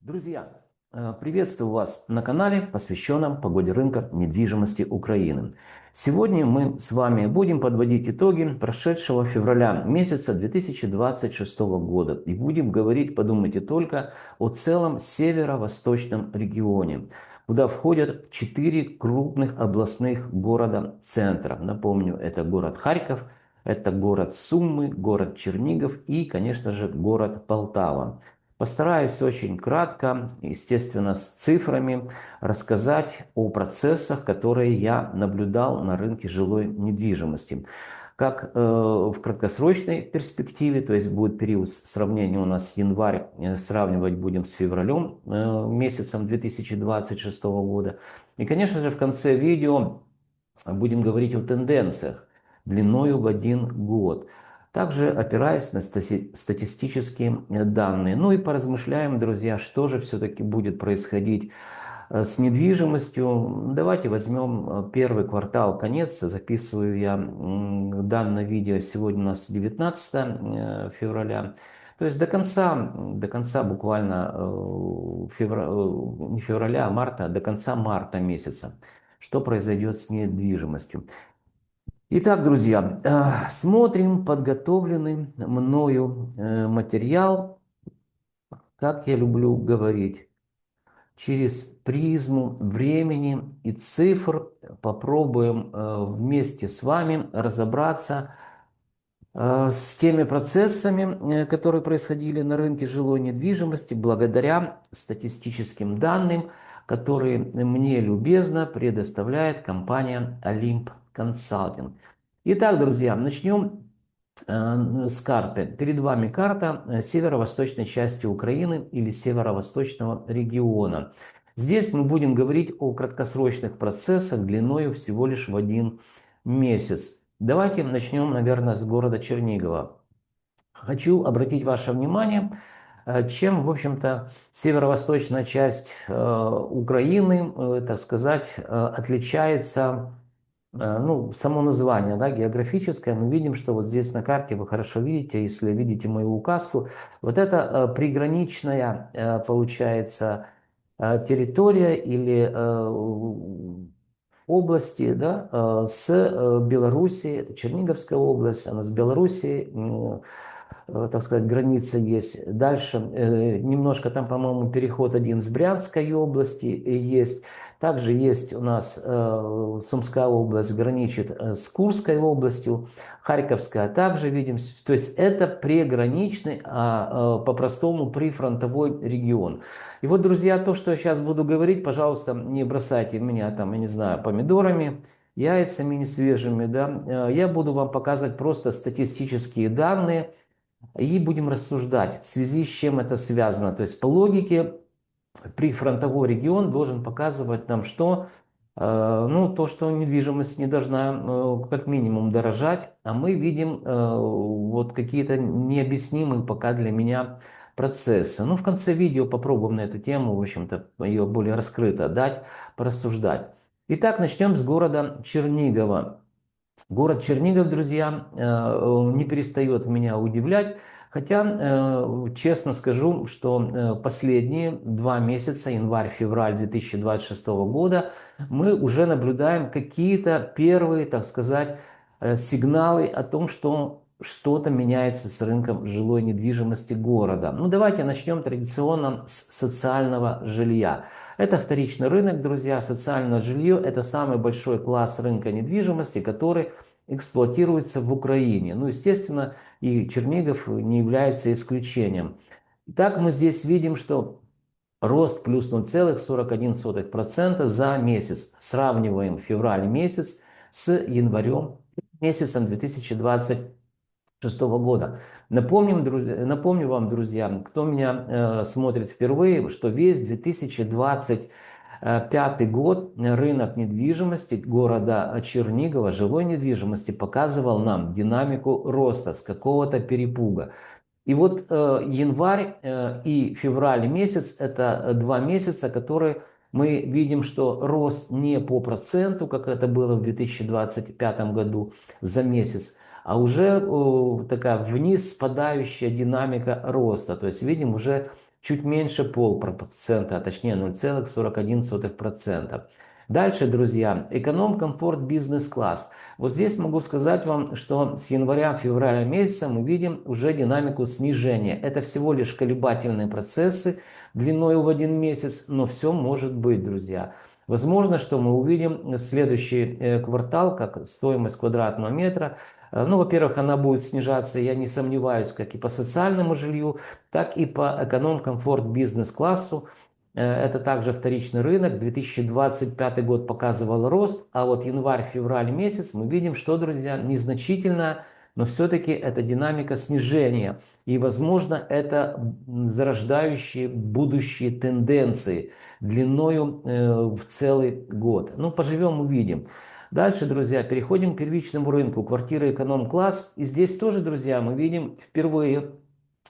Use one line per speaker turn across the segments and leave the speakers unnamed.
Друзья, приветствую вас на канале, посвященном погоде рынка недвижимости Украины. Сегодня мы с вами будем подводить итоги прошедшего февраля месяца 2026 года и будем говорить, подумайте только, о целом северо-восточном регионе, куда входят 4 крупных областных города-центра. Напомню, это город Харьков, это город Сумы, город Чернигов и, конечно же, город Полтава. Постараюсь очень кратко, естественно, с цифрами, рассказать о процессах, которые я наблюдал на рынке жилой недвижимости. Как в краткосрочной перспективе, то есть будет период сравнения у нас январь, сравнивать будем с февралем месяцем 2026 года. И, конечно же, в конце видео будем говорить о тенденциях длиною в 1 год. Также опираясь на статистические данные. Ну и поразмышляем, друзья, что же все-таки будет происходить с недвижимостью. Давайте возьмем первый квартал, конец. Записываю я данное видео. Сегодня у нас 19 февраля. То есть до конца буквально не февраля, а марта, до конца марта месяца. Что произойдет с недвижимостью? Итак, друзья, смотрим подготовленный мною материал, как я люблю говорить, через призму времени и цифр. Попробуем вместе с вами разобраться с теми процессами, которые происходили на рынке жилой недвижимости благодаря статистическим данным, которые мне любезно предоставляет компания Olymp Consulting. Итак, друзья, начнем с карты. Перед вами карта северо-восточной части Украины или северо-восточного региона. Здесь мы будем говорить о краткосрочных процессах длиною всего лишь в 1 месяц. Давайте начнем, наверное, с города Чернигова. Хочу обратить ваше внимание, чем, в общем-то, северо-восточная часть Украины, так сказать, отличается. Ну, само название, да, географическое, мы видим, что вот здесь на карте вы хорошо видите, если видите мою указку, вот это приграничная, получается, территория или области, да, с Белоруссией, это Черниговская область, она с Белоруссией, так сказать, граница есть. Дальше немножко там, по-моему, переход один с Брянской области есть. Также есть у нас Сумская область, граничит с Курской областью, Харьковская также видим. То есть это приграничный, по-простому прифронтовой регион. И вот, друзья, то, что я сейчас буду говорить, пожалуйста, не бросайте меня там, я не знаю, помидорами, яйцами несвежими, да. Я буду вам показывать просто статистические данные и будем рассуждать, в связи с чем это связано. То есть по логике прифронтовой регион должен показывать нам, что ну, то, что недвижимость не должна как минимум дорожать, а мы видим вот какие-то необъяснимые пока для меня процессы. Ну, в конце видео попробуем на эту тему, в общем-то, ее более раскрыто дать, порассуждать. Итак, начнем с города Чернигова. Город Чернигов, друзья, не перестает меня удивлять. Хотя, честно скажу, что последние 2 месяца, январь-февраль 2026 года, мы уже наблюдаем какие-то первые, так сказать, сигналы о том, что что-то меняется с рынком жилой недвижимости города. Ну, давайте начнем традиционно с социального жилья. Это вторичный рынок, друзья. Социальное жилье – это самый большой класс рынка недвижимости, который эксплуатируется в Украине. Ну, естественно, и Чернигов не является исключением. Итак, мы здесь видим, что рост плюс 0,41% за месяц. Сравниваем февраль месяц с январем месяцем 2026 года. Напомню вам, друзья, кто меня смотрит впервые, что весь 2025 год рынок недвижимости города Чернигова, жилой недвижимости, показывал нам динамику роста с какого-то перепуга. И вот январь и февраль месяц – это 2 месяца, которые мы видим, что рост не по проценту, как это было в 2025 году за месяц, а уже такая вниз спадающая динамика роста. То есть видим уже чуть меньше 0,5%, а точнее 0,41%. Дальше, друзья, эконом, комфорт, бизнес-класс. Вот здесь могу сказать вам, что с января-февраля месяца мы видим уже динамику снижения. Это всего лишь колебательные процессы длиной в один месяц, но все может быть, друзья. Возможно, что мы увидим следующий квартал, как стоимость квадратного метра. Ну, во-первых, она будет снижаться, я не сомневаюсь, как и по социальному жилью, так и по эконом, комфорт, бизнес-классу. Это также вторичный рынок. 2025 год показывал рост, а вот январь-февраль месяц мы видим, что, друзья, незначительно, но все-таки это динамика снижения. И, возможно, это зарождающие будущие тенденции длиною в целый год. Ну, поживем, увидим. Дальше, друзья, переходим к первичному рынку. Квартира эконом-класс. И здесь тоже, друзья, мы видим впервые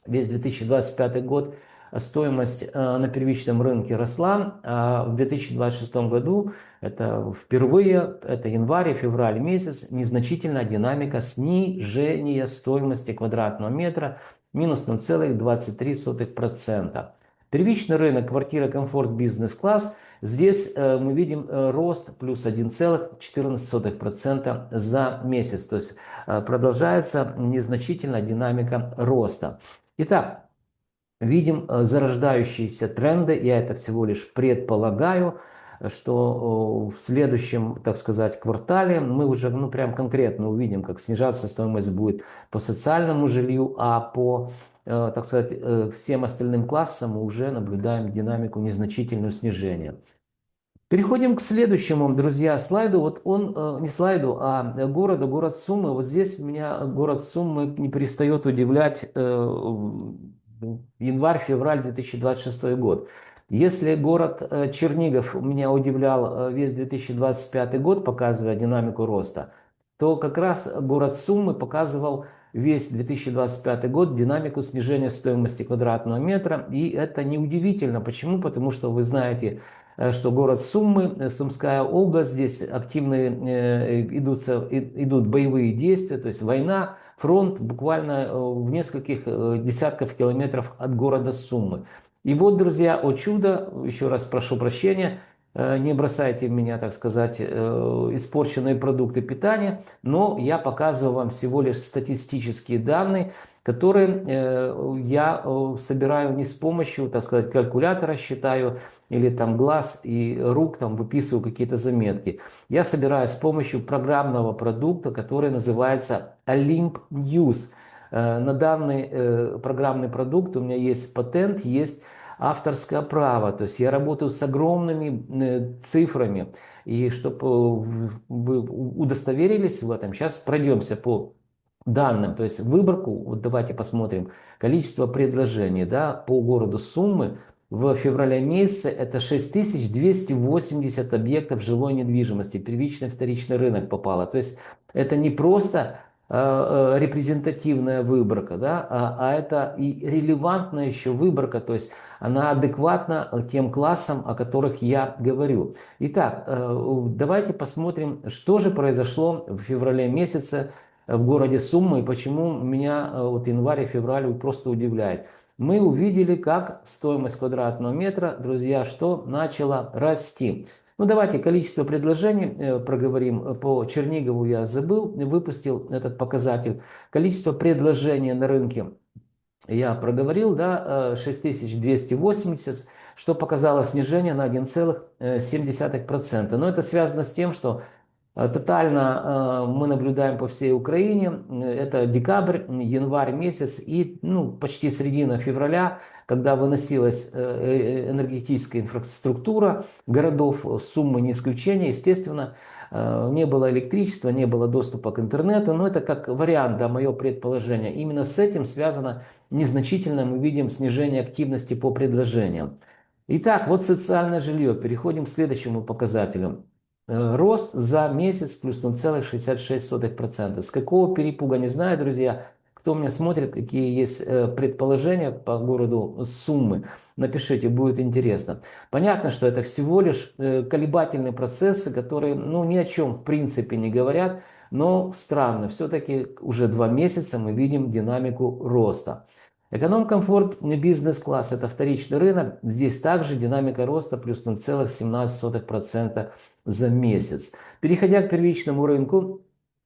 весь 2025 год стоимость на первичном рынке росла. А в 2026 году, это впервые, это январь и февраль месяц, незначительная динамика снижения стоимости квадратного метра, минус 0,23%. Первичный рынок, квартира, комфорт, бизнес-класс. Здесь мы видим рост плюс 1,14% за месяц. То есть продолжается незначительная динамика роста. Итак, видим зарождающиеся тренды. Я это всего лишь предполагаю, что в следующем, так сказать, квартале мы уже прям конкретно увидим, как снижаться стоимость будет по социальному жилью, а по, так сказать, всем остальным классам мы уже наблюдаем динамику незначительного снижения. Переходим к следующему, друзья, слайду. Вот он, не слайду, а городу, город Сумы. Вот здесь меня город Сумы не перестает удивлять январь-февраль 2026 год. Если город Чернигов меня удивлял весь 2025 год, показывая динамику роста, то как раз город Сумы показывал весь 2025 год динамику снижения стоимости квадратного метра. И это неудивительно. Почему? Потому что вы знаете, что город Сумы, Сумская область, здесь активные идут боевые действия, то есть война, фронт буквально в нескольких десятков километров от города Сумы. И вот, друзья, о чудо, еще раз прошу прощения, не бросайте в меня, так сказать, испорченные продукты питания, но я показываю вам всего лишь статистические данные, которые я собираю не с помощью, так сказать, калькулятора считаю, или там глаз и рук там выписываю какие-то заметки. Я собираю с помощью программного продукта, который называется Olymp News. На данный программный продукт у меня есть патент, есть авторское право. То есть я работаю с огромными цифрами. И чтобы вы удостоверились в этом, сейчас пройдемся по данным, то есть выборку, вот давайте посмотрим, количество предложений, да, по городу Сумы в феврале месяце это 6280 объектов жилой недвижимости, первичный, вторичный рынок попало. То есть это не просто репрезентативная выборка, да, а это и релевантная еще выборка, то есть она адекватна тем классам, о которых я говорю. Итак, давайте посмотрим, что же произошло в феврале месяце в городе Сумы и почему меня вот январь и февраль просто удивляет. Мы увидели, как стоимость квадратного метра, друзья, что начала расти. Ну, давайте количество предложений проговорим. По Чернигову я забыл, выпустил этот показатель. Количество предложений на рынке я проговорил, да, 6280, что показало снижение на 1,7%. Но это связано с тем, что тотально мы наблюдаем по всей Украине. Это декабрь, январь месяц и почти середина февраля, когда выносилась энергетическая инфраструктура городов, Суммы не исключение, естественно, не было электричества, не было доступа к интернету, но это как вариант, да, мое предположение. Именно с этим связано незначительно, мы видим снижение активности по предложениям. Итак, вот социальное жилье. Переходим к следующему показателю. Рост за месяц плюс 0,66%. С какого перепуга, не знаю, друзья. Кто меня смотрит, какие есть предположения по городу Суммы, напишите, будет интересно. Понятно, что это всего лишь колебательные процессы, которые ни о чем в принципе не говорят, но странно. Все-таки уже 2 месяца мы видим динамику роста. Эконом-комфорт, бизнес-класс – это вторичный рынок. Здесь также динамика роста плюс 0,17% за месяц. Переходя к первичному рынку,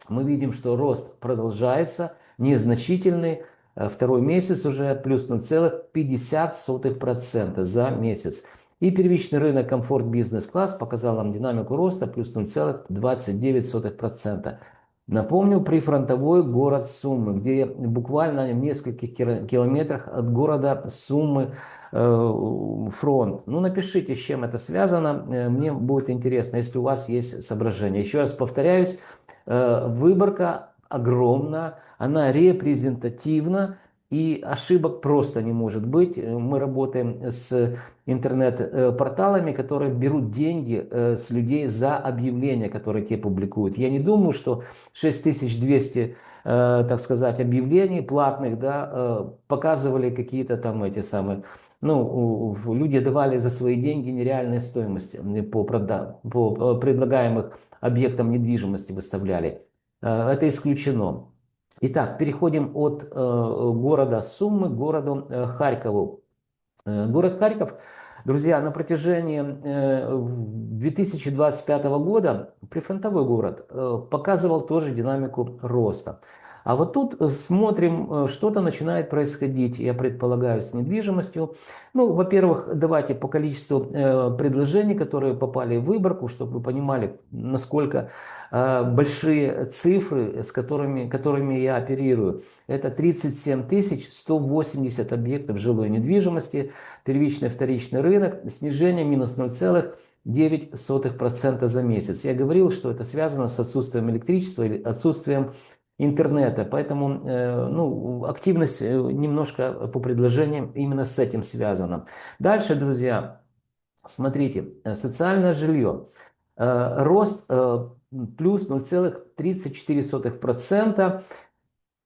мы видим, что рост продолжается, незначительный. Второй месяц уже плюс 0,50% за месяц. И первичный рынок комфорт бизнес-класс показал нам динамику роста плюс 0,29%. Напомню, прифронтовой город Сумы, где буквально в нескольких километрах от города Сумы фронт. Ну, напишите, с чем это связано, мне будет интересно, если у вас есть соображения. Еще раз повторяюсь, выборка огромна, она репрезентативна, и ошибок просто не может быть. Мы работаем с интернет-порталами, которые берут деньги с людей за объявления, которые те публикуют. Я не думаю, что 6200, так сказать, объявлений платных, да, показывали какие-то там эти самые, ну, люди давали за свои деньги нереальные стоимости по предлагаемых объектам недвижимости выставляли. Это исключено. Итак, переходим от города Сумы к городу Харькову. Город Харьков, друзья, на протяжении 2025 года, прифронтовой город, показывал тоже динамику роста. А вот тут смотрим, что-то начинает происходить, я предполагаю, с недвижимостью. Ну, во-первых, давайте по количеству предложений, которые попали в выборку, чтобы вы понимали, насколько большие цифры, которыми я оперирую. Это 37 180 объектов жилой недвижимости, первичный, вторичный рынок, снижение минус 0,9% за месяц. Я говорил, что это связано с отсутствием электричества или отсутствием интернета, поэтому ну, активность немножко по предложениям именно с этим связана. Дальше, друзья, смотрите, социальное жилье. Рост плюс 0,34%.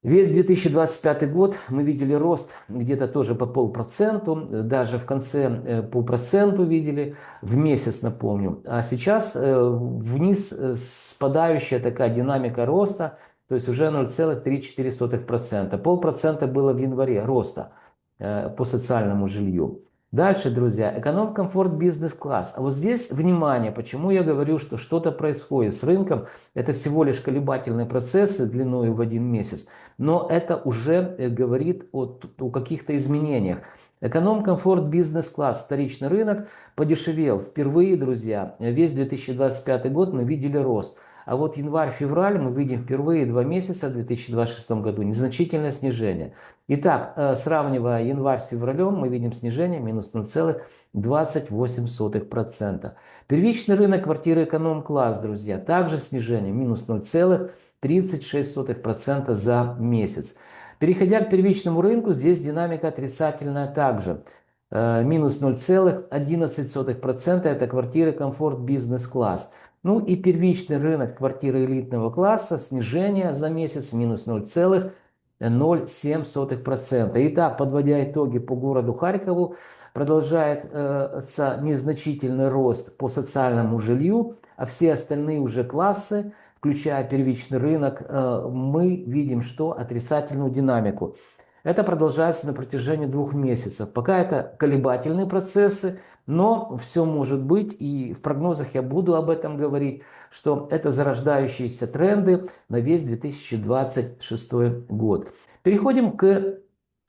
Весь 2025 год мы видели рост где-то тоже по 0,5%, даже в конце по проценту видели, в месяц, напомню. А сейчас вниз спадающая такая динамика роста, то есть уже 0,34%. 0,5% было в январе роста по социальному жилью. Дальше, друзья, эконом-комфорт бизнес-класс. А вот здесь, внимание, почему я говорю, что что-то происходит с рынком. Это всего лишь колебательные процессы длиной в 1 месяц. Но это уже говорит о каких-то изменениях. Эконом-комфорт бизнес-класс, вторичный рынок подешевел. Впервые, друзья, весь 2025 год мы видели рост. А вот январь-февраль мы видим впервые 2 месяца в 2026 году незначительное снижение. Итак, сравнивая январь с февралем, мы видим снижение минус 0,28%. Первичный рынок квартиры эконом-класс, друзья, также снижение минус 0,36% за месяц. Переходя к первичному рынку, здесь динамика отрицательная также. Минус 0,11% это квартиры комфорт бизнес-класс. Ну и первичный рынок квартиры элитного класса, снижение за месяц минус 0,07%. Итак, подводя итоги по городу Харькову, продолжается незначительный рост по социальному жилью, а все остальные уже классы, включая первичный рынок, мы видим, что отрицательную динамику. Это продолжается на протяжении 2 месяцев. Пока это колебательные процессы, но все может быть, и в прогнозах я буду об этом говорить, что это зарождающиеся тренды на весь 2026 год. Переходим к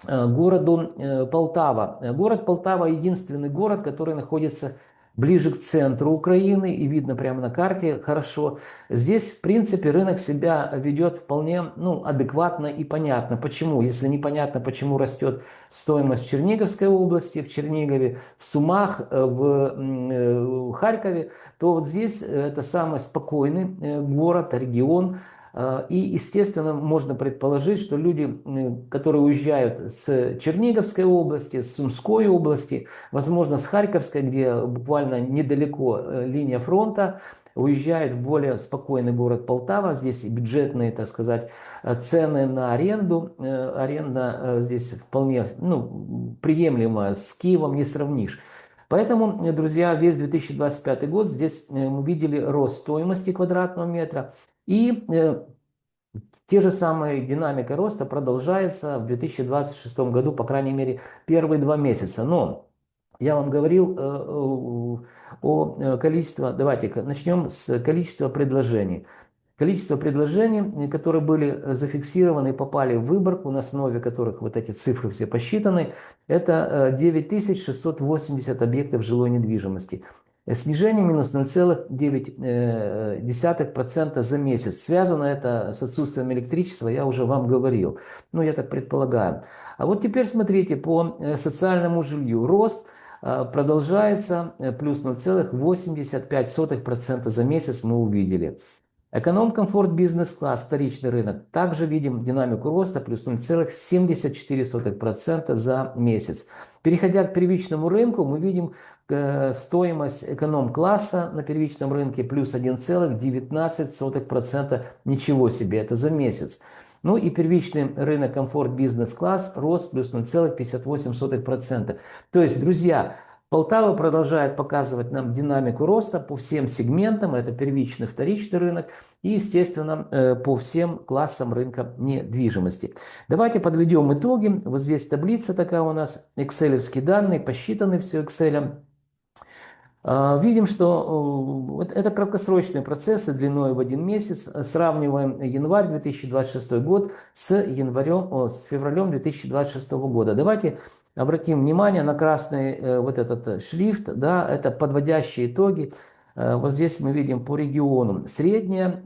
городу Полтава. Город Полтава единственный город, который находится ближе к центру Украины, и видно прямо на карте хорошо. Здесь, в принципе, рынок себя ведет вполне адекватно и понятно. Почему? Если непонятно, почему растет стоимость в Черниговской области, в Чернигове, в Сумах, в Харькове, то вот здесь это самый спокойный город, регион. И, естественно, можно предположить, что люди, которые уезжают с Черниговской области, с Сумской области, возможно, с Харьковской, где буквально недалеко линия фронта, уезжают в более спокойный город Полтава. Здесь бюджетные, так сказать, цены на аренду. Аренда здесь вполне приемлемая, с Киевом не сравнишь. Поэтому, друзья, весь 2025 год здесь мы видели рост стоимости квадратного метра. И Те же самые динамика роста продолжается в 2026 году, по крайней мере, первые 2 месяца. Но я вам говорил о количестве, давайте начнем с количества предложений. Количество предложений, которые были зафиксированы и попали в выборку, на основе которых вот эти цифры все посчитаны, это 9680 объектов жилой недвижимости. Снижение минус 0,9% за месяц. Связано это с отсутствием электричества, я уже вам говорил. Ну, я так предполагаю. А вот теперь смотрите, по социальному жилью рост продолжается, плюс 0,85% за месяц мы увидели. Эконом-комфорт бизнес-класс, вторичный рынок. Также видим динамику роста плюс 0,74% за месяц. Переходя к первичному рынку, мы видим стоимость эконом-класса на первичном рынке плюс 1,19%. Ничего себе, это за месяц. Ну и первичный рынок комфорт бизнес-класс рост плюс 0,58%. То есть, друзья, Полтава продолжает показывать нам динамику роста по всем сегментам, это первичный, вторичный рынок и, естественно, по всем классам рынка недвижимости. Давайте подведем итоги. Вот здесь таблица такая у нас, экселевские данные, посчитаны все Excel. Видим, что это краткосрочные процессы длиной в 1 месяц. Сравниваем январь 2026 год с февралем 2026 года. Давайте обратим внимание на красный вот этот шрифт, да, это подводящие итоги. Вот здесь мы видим по региону. Среднее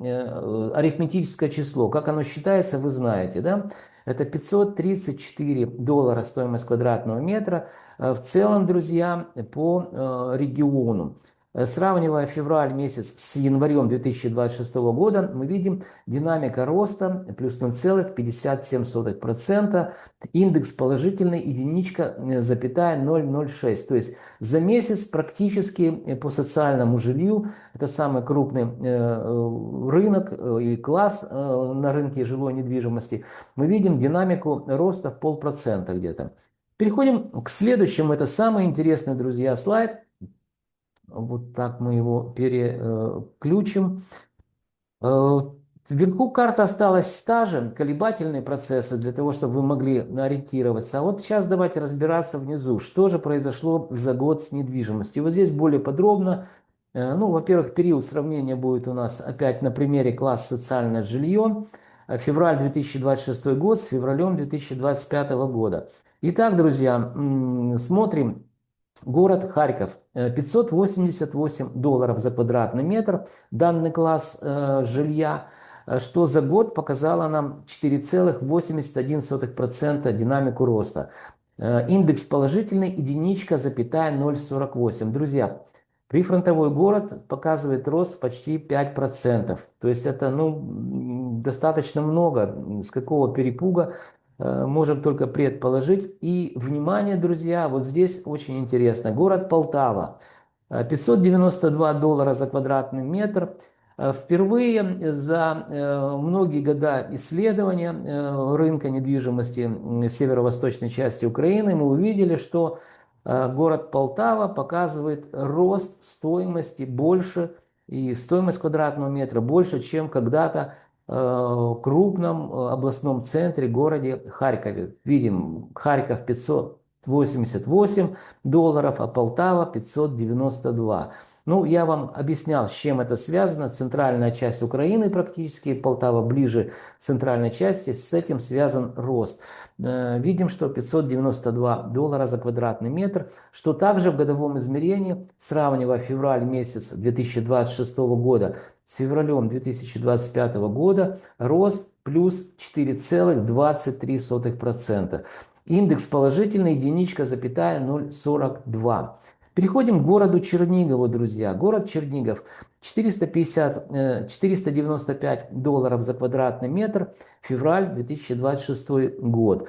арифметическое число, как оно считается, вы знаете, да? Это $534 стоимость квадратного метра. В целом, друзья, по региону. Сравнивая февраль месяц с январем 2026 года, мы видим динамика роста плюс 0,57%, индекс положительный, единичка, запятая 0,06. То есть за месяц практически по социальному жилью, это самый крупный рынок и класс на рынке жилой недвижимости, мы видим динамику роста в 0,5% где-то. Переходим к следующему. Это самый интересный, друзья, слайд. Вот так мы его переключим. Вверху карта осталась та же, колебательные процессы, для того, чтобы вы могли ориентироваться. А вот сейчас давайте разбираться внизу, что же произошло за год с недвижимостью. Вот здесь более подробно. Ну, во-первых, период сравнения будет у нас опять на примере класс социальное жилье. Февраль 2026 год с февралем 2025 года. Итак, друзья, смотрим. Город Харьков, $588 за квадратный метр, данный класс жилья, что за год показало нам 4,81% динамику роста. Индекс положительный, единичка, запятая 0,48. Друзья, прифронтовой город показывает рост почти 5%. То есть это достаточно много. С какого перепуга можем только предположить. И, внимание, друзья, вот здесь очень интересно. Город Полтава. $592 за квадратный метр. Впервые за многие года исследования рынка недвижимости северо-восточной части Украины мы увидели, что город Полтава показывает рост стоимости больше, и стоимость квадратного метра больше, чем когда-то крупном областном центре, городе Харькове. Видим, Харьков $588, а Полтава $592. Ну, я вам объяснял, с чем это связано. Центральная часть Украины практически, Полтава ближе к центральной части, с этим связан рост. Видим, что $592 за квадратный метр, что также в годовом измерении, сравнивая февраль месяц 2026 года с февралем 2025 года, рост плюс 4,23%. Индекс положительный, единичка, запятая 0,42. Переходим к городу Чернигову, друзья. Город Чернигов, $495 за квадратный метр, февраль 2026 год.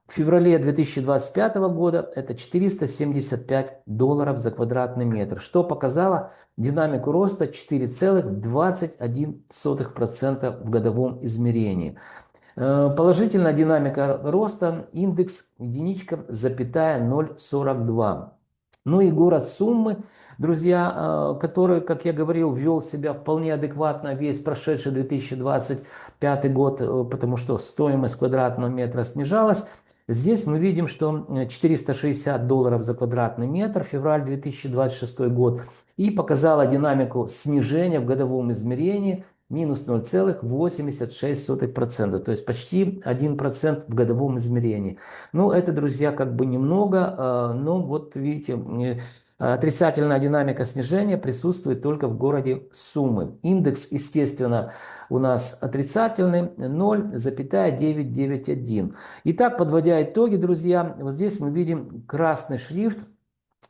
В феврале 2025 года это $475 за квадратный метр, что показало динамику роста 4,21% в годовом измерении. Положительная динамика роста, индекс единичка, запятая 0,42. Ну и город Суммы, друзья, который, как я говорил, вел себя вполне адекватно весь прошедший 2025 год, потому что стоимость квадратного метра снижалась. Здесь мы видим, что $460 за квадратный метр, февраль 2026 год, и показала динамику снижения в годовом измерении минус 0,86%, то есть почти 1% в годовом измерении. Ну, это, друзья, как бы немного, но вот видите, отрицательная динамика снижения присутствует только в городе Сумы. Индекс, естественно, у нас отрицательный 0,991. Итак, подводя итоги, друзья, вот здесь мы видим красный шрифт,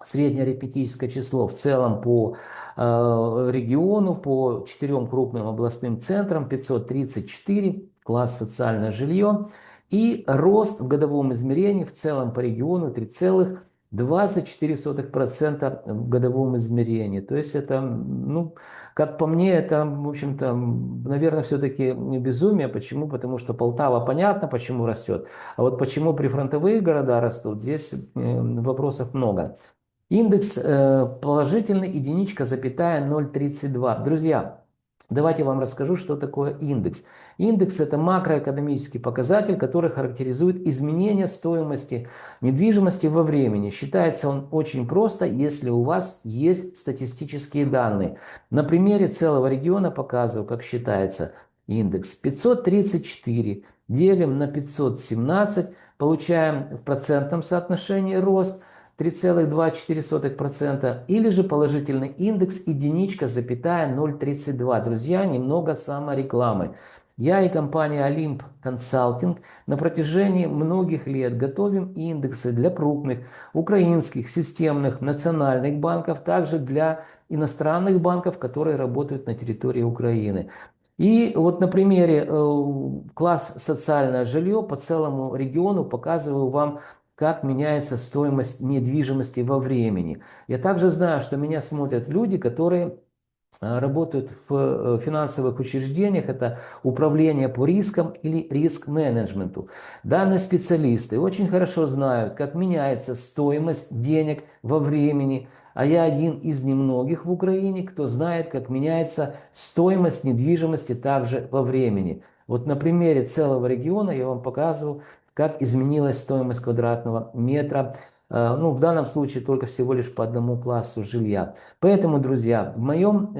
среднее арифметическое число в целом по региону, по 4 крупным областным центрам, 534, класс социальное жилье, и рост в годовом измерении в целом по региону 3,24% в годовом измерении. То есть это, ну, как по мне, это, в общем-то, наверное, все-таки безумие. Почему? Потому что Полтава, понятно, почему растет. А вот почему прифронтовые города растут, здесь вопросов много. Индекс положительный, единичка, запятая 0,32. Друзья, давайте я вам расскажу, что такое индекс. Индекс – это макроэкономический показатель, который характеризует изменение стоимости недвижимости во времени. Считается он очень просто, если у вас есть статистические данные. На примере целого региона показываю, как считается индекс. 534 делим на 517, получаем в процентном соотношении рост 3,24%, или же положительный индекс единичка, запятая 0,32. Друзья, немного саморекламы. Я и компания Олимп Консалтинг на протяжении многих лет готовим индексы для крупных украинских системных национальных банков, также для иностранных банков, которые работают на территории Украины. И вот на примере класс социальное жилье по целому региону показываю вам, как меняется стоимость недвижимости во времени. Я также знаю, что меня смотрят люди, которые работают в финансовых учреждениях, это управление по рискам или риск-менеджменту. Данные специалисты очень хорошо знают, как меняется стоимость денег во времени, а я один из немногих в Украине, кто знает, как меняется стоимость недвижимости также во времени. Вот на примере целого региона я вам показываю, как изменилась стоимость квадратного метра, ну, в данном случае только всего лишь по одному классу жилья. Поэтому, друзья, в моем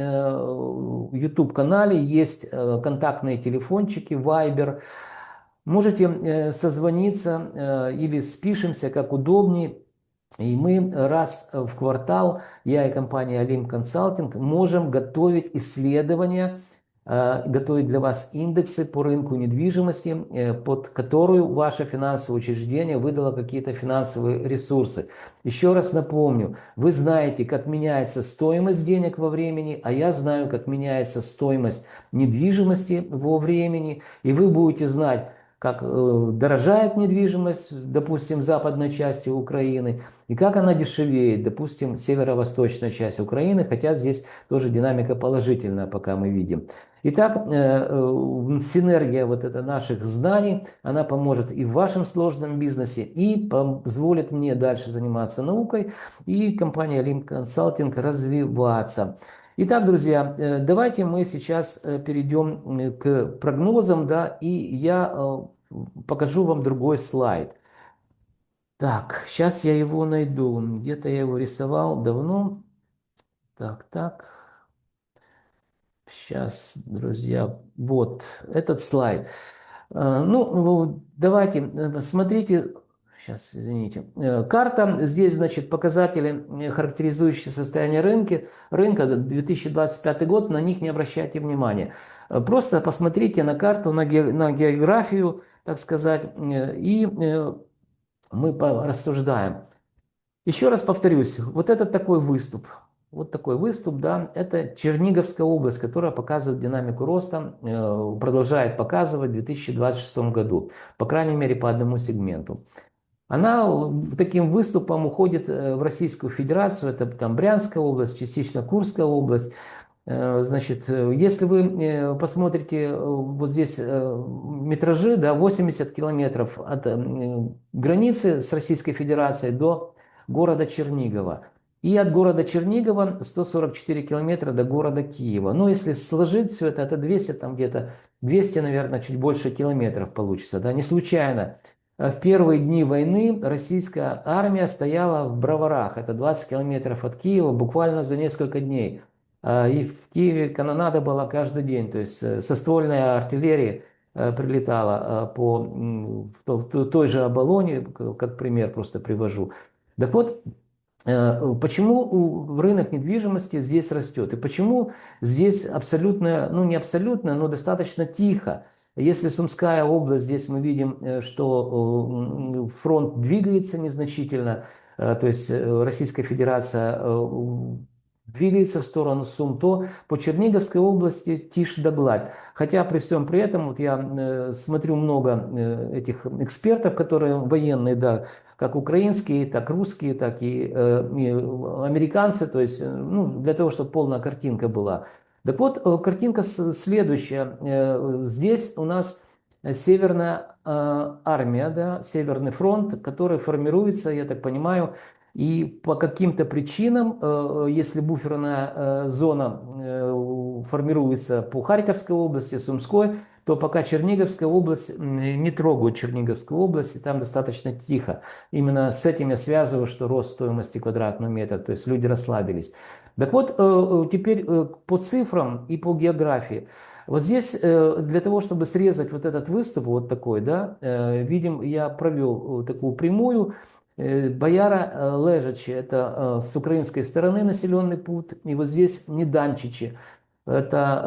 YouTube-канале есть контактные телефончики, Viber. Можете созвониться или спишемся, как удобнее. И мы раз в квартал, я и компания Олимп Консалтинг, можем готовить исследования, готовить для вас индексы по рынку недвижимости, под которую ваше финансовое учреждение выдало какие-то финансовые ресурсы. Еще раз напомню, вы знаете, как меняется стоимость денег во времени, а я знаю, как меняется стоимость недвижимости во времени, и вы будете знать, как дорожает недвижимость, допустим, в западной части Украины, и как она дешевеет, допустим, северо-восточная часть Украины, хотя здесь тоже динамика положительная, пока мы видим. Итак, синергия вот это наших знаний, она поможет и в вашем сложном бизнесе, и позволит мне дальше заниматься наукой, и компания Олимп Консалтинг развиваться. Итак, друзья, давайте мы сейчас перейдем к прогнозам, да, и я покажу вам другой слайд. Так, сейчас я его найду. Где-то я его рисовал давно. Так. Сейчас, друзья, вот этот слайд. Ну, давайте, смотрите. Сейчас, извините. Карта. Здесь, значит, показатели, характеризующие состояние рынка 2025 год. На них не обращайте внимания. Просто посмотрите на карту, на географию, так сказать, и мы рассуждаем. Еще раз повторюсь, вот это такой выступ. Вот такой выступ, да, это Черниговская область, которая показывает динамику роста, продолжает показывать в 2026 году, по крайней мере по одному сегменту. Она таким выступом уходит в Российскую Федерацию, это там Брянская область, частично Курская область. Значит, если вы посмотрите вот здесь метражи, да, 80 километров от границы с Российской Федерацией до города Чернигова. И от города Чернигова 144 километра до города Киева. Но если сложить все это, это 200, там где-то 200, наверное, чуть больше километров получится. Да? Не случайно. В первые дни войны российская армия стояла в Броварах. Это 20 километров от Киева, буквально за несколько дней. И в Киеве канонада была каждый день. То есть соствольная артиллерия прилетала по в той же Оболоне, как пример просто привожу. Так вот, почему рынок недвижимости здесь растет? И почему здесь абсолютно, ну не абсолютно, но достаточно тихо? Если Сумская область, здесь мы видим, что фронт двигается незначительно, то есть Российская Федерация двигается в сторону Сум, то по Черниговской области тишь да гладь. Хотя при всем при этом, вот я смотрю много этих экспертов, которые военные, да, как украинские, так русские, так и американцы, то есть ну, для того, чтобы полная картинка была. Так вот, картинка следующая. Здесь у нас Северная армия, да, Северный фронт, который формируется, я так понимаю, и по каким-то причинам, если буферная зона формируется по Харьковской области, Сумской, то пока Черниговская область не трогают Черниговскую область, и там достаточно тихо. Именно с этим я связываю, что рост стоимости квадратного метра, то есть люди расслабились. Так вот, теперь по цифрам и по географии. Вот здесь для того, чтобы срезать вот этот выступ, вот такой, да, видим, я провел такую прямую. Бояра Лежачи, это с украинской стороны населенный пункт, и вот здесь Неданчичи. Это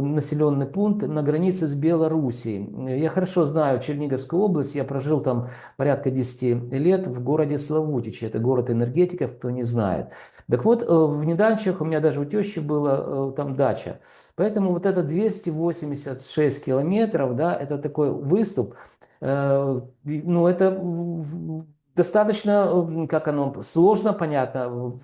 населенный пункт на границе с Белоруссией. Я хорошо знаю Черниговскую область, я прожил там порядка 10 лет в городе Славутичи. Это город энергетиков, кто не знает. Так вот, в Неданчах у меня даже у тещи была там дача. Поэтому вот это 286 километров, да, это такой выступ. Ну, это достаточно, как оно, сложно, понятно,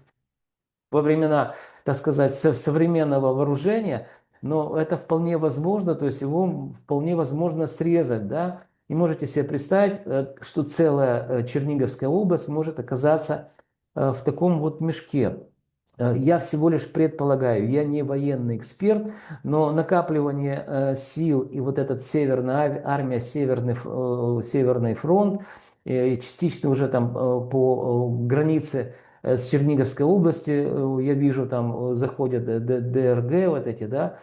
во времена, так сказать, современного вооружения, но это вполне возможно, то есть его вполне возможно срезать, да, и можете себе представить, что целая Черниговская область может оказаться в таком вот мешке. Я всего лишь предполагаю, я не военный эксперт, но накапливание сил и вот этот северная армия, Северный фронт, и частично уже там по границе с Черниговской области, я вижу, там заходят ДРГ, вот эти, да,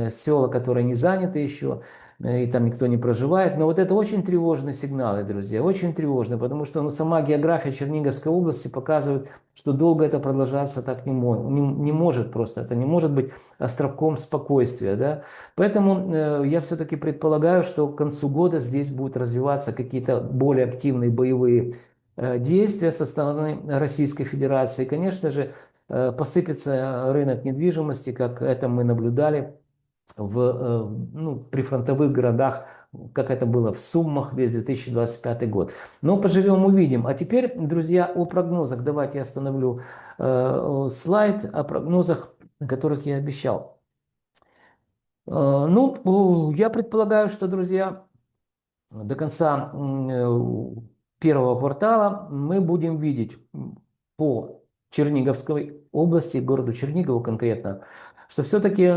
села, которые не заняты еще, и там никто не проживает. Но вот это очень тревожные сигналы, друзья, очень тревожные, потому что ну, сама география Черниговской области показывает, что долго это продолжаться так не может просто. Это не может быть островком спокойствия, да. Поэтому я все-таки предполагаю, что к концу года здесь будут развиваться какие-то более активные боевые действия со стороны Российской Федерации. Конечно же, посыпется рынок недвижимости, как это мы наблюдали ну, прифронтовых городах, как это было в Суммах весь 2025 год. Но поживем, увидим. А теперь, друзья, о прогнозах. Давайте я остановлю слайд о прогнозах, которых я обещал. Ну, я предполагаю, что, друзья, до конца первого квартала мы будем видеть по Черниговской области, городу Чернигову конкретно, что все-таки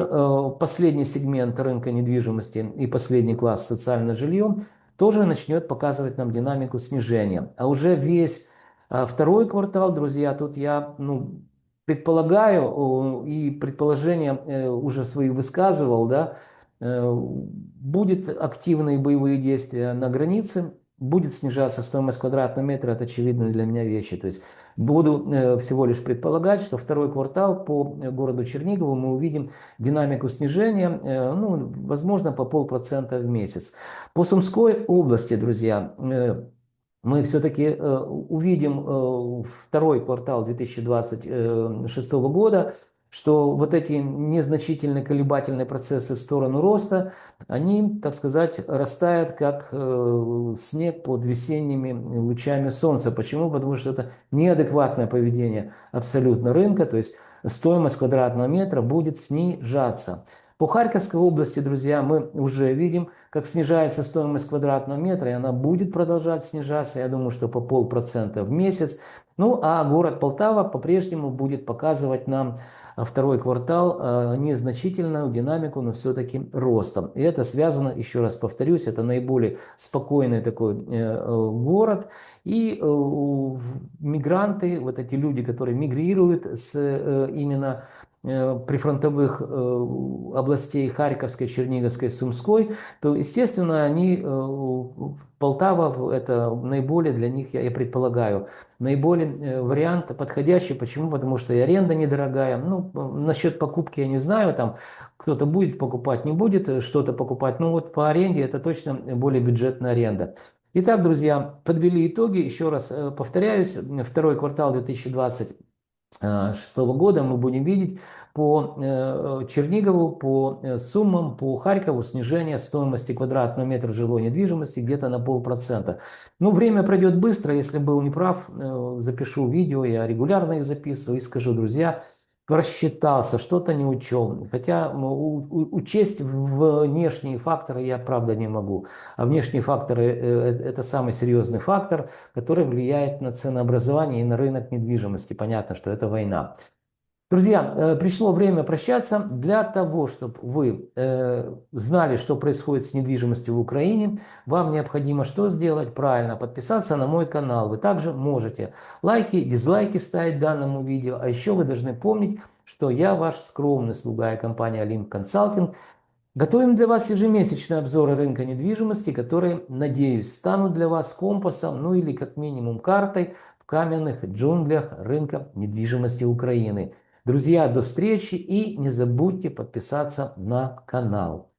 последний сегмент рынка недвижимости и последний класс социальное жилье тоже начнет показывать нам динамику снижения. А уже весь второй квартал, друзья, тут я предполагаю и предположения уже свои высказывал, да, будет активные боевые действия на границе, будет снижаться стоимость квадратного метра, это очевидные для меня вещи. То есть буду всего лишь предполагать, что второй квартал по городу Чернигову мы увидим динамику снижения, ну, возможно, по 0,5% в месяц. По Сумской области, друзья, мы все-таки увидим второй квартал 2026 года, что вот эти незначительные колебательные процессы в сторону роста, они, так сказать, растают как снег под весенними лучами солнца. Почему? Потому что это неадекватное поведение абсолютно рынка, то есть стоимость квадратного метра будет снижаться. По Харьковской области, друзья, мы уже видим, как снижается стоимость квадратного метра, и она будет продолжать снижаться, я думаю, что по 0,5% в месяц. Ну, а город Полтава по-прежнему будет показывать нам второй квартал незначительную динамику, но все-таки ростом. И это связано, еще раз повторюсь, это наиболее спокойный такой город. И мигранты, вот эти люди, которые мигрируют с именно прифронтовых областей Харьковской, Черниговской, Сумской, то, естественно, они, Полтава, это наиболее для них, я предполагаю, наиболее вариант подходящий. Почему? Потому что и аренда недорогая. Ну, насчет покупки я не знаю, там кто-то будет покупать, не будет что-то покупать. Но вот по аренде это точно более бюджетная аренда. Итак, друзья, подвели итоги. Еще раз повторяюсь, второй квартал 2026 года мы будем видеть по Чернигову, по Суммам, по Харькову снижение стоимости квадратного метра жилой недвижимости где-то на 0,5%. Ну, время пройдет быстро, если был неправ, запишу видео, я регулярно их записываю и скажу, друзья, просчитался, что-то не учел. Хотя учесть внешние факторы я правда не могу. А внешние факторы это самый серьезный фактор, который влияет на ценообразование и на рынок недвижимости. Понятно, что это война. Друзья, пришло время прощаться. Для того, чтобы вы знали, что происходит с недвижимостью в Украине, вам необходимо что сделать? Правильно, подписаться на мой канал. Вы также можете лайки, дизлайки ставить данному видео. А еще вы должны помнить, что я ваш скромный слуга и компания Олимп Консалтинг. Готовим для вас ежемесячные обзоры рынка недвижимости, которые, надеюсь, станут для вас компасом, ну или как минимум картой в каменных джунглях рынка недвижимости Украины. Друзья, до встречи и не забудьте подписаться на канал.